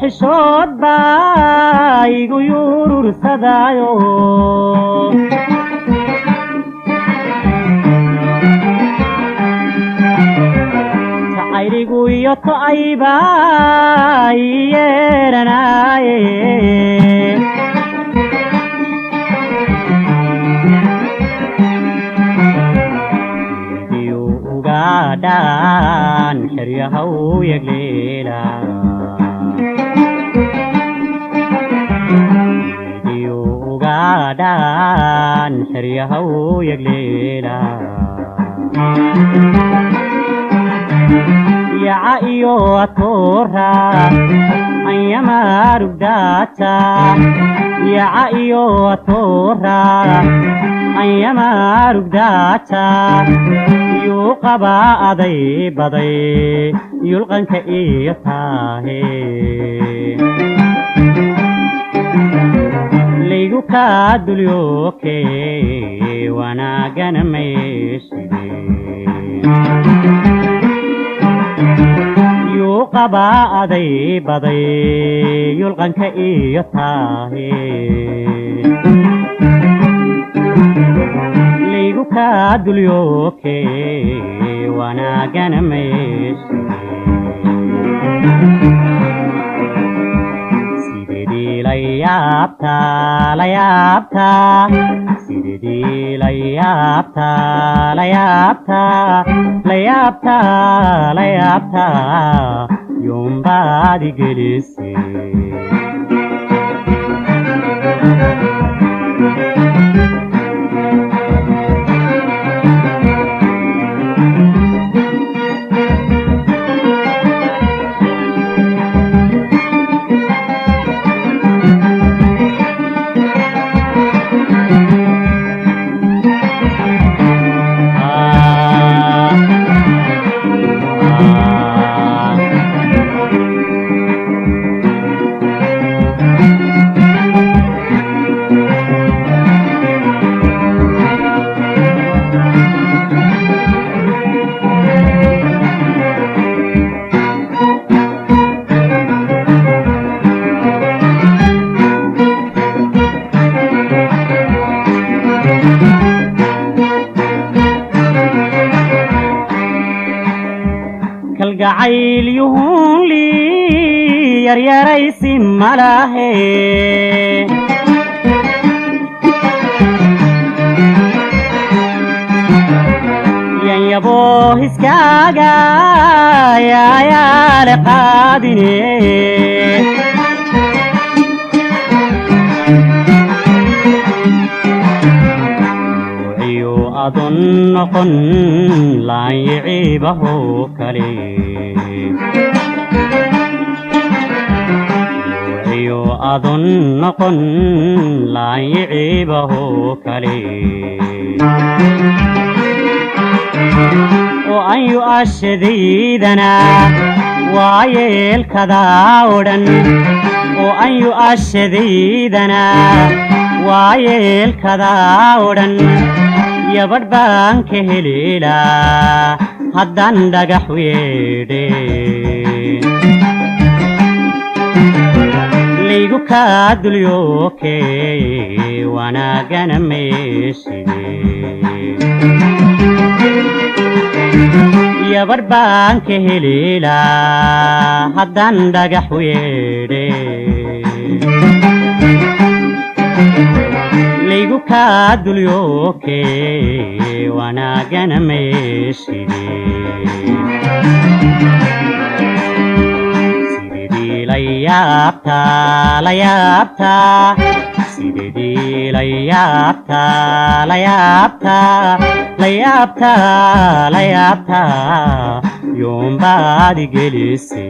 xishood baa igu yurursadaayo jacayligu iyo to'aybaa yeeranaaye ugaadhaan xeryahaw yagleela ugaadhaan xeryahaw yagleela yaca iyo atoora anyamarugdaata yaca iyo atoora anyamarugdaata yuu qabaa aday baday yulqanka iyo taahe laygu kaa dulyooke wanaagana mayside yuu qabaa aday baday yulqanka iyo taahe laygu kaa dulyooke wanaagana mayside sidedii la yaabtaa la yaabtaa sidedii la yaabtaa la yaabtaa la yaabtaa la yaabtaa yombaadi gelise kalgacayl yuhun lii yaryaraysi malahe yanyaboo hiskaaga yaayaale qaadine adon noqon laan yiciibaho kale iyo adon noqon laan yiciibaho kale oo an yu'ashadaydana waa yeelkadaa odhan oo an yu'ashadaydana waa yeelkadaa odhan yabadh baan ka heleelaa haddaan dhagax weedhe laygu kaa dulyooke wanaagana mayside yabadh baan ka heleelaa haddaan dhagax weedhe laygu kaa dulyooke wanaagana mayside sidedii la yaabtaa la yaabtaa sidedii la yaabtaa la yaabtaa la yaabtaa la yaabtaa yombaadi gelise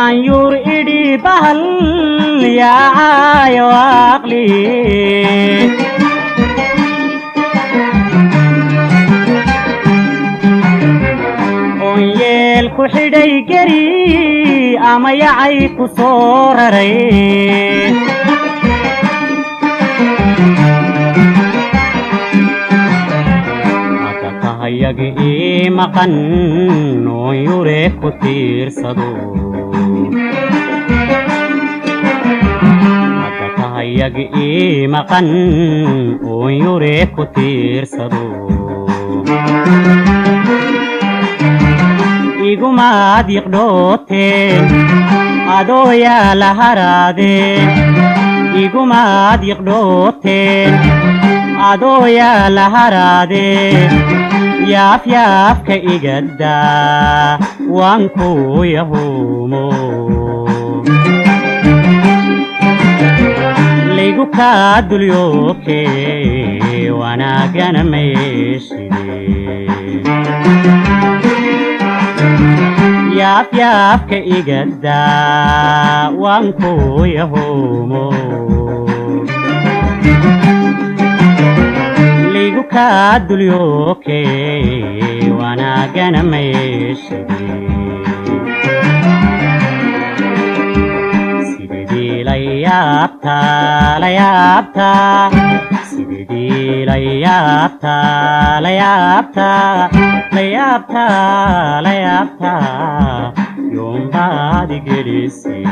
aan yuur idhi bahal yaacayo aqli oon yeel ku xidhay geri ama yacay ku soo raray yagi ii maqan oon yure ku tiirsado hadda tahay yagi ii maqan oon yure ku tiirsado igumaad yiqdhooteen adoo yaa la haraadeen igumaad yiqdhooteen adoo yaa la haraadeen yaafyaafka igaddaa waan kuu yahuumo laygu kaa dulyoobkee wanaagana meeshide yaafyaafka igaddaa waan kuu yahuumo laygu kaa dulyoobkee wanaagana meeshide sidedii la yaabtaa la yaabtaa sidedii la yaabtaa la yaabtaa la yaabtaa la yaabtaa yoombaad igelisay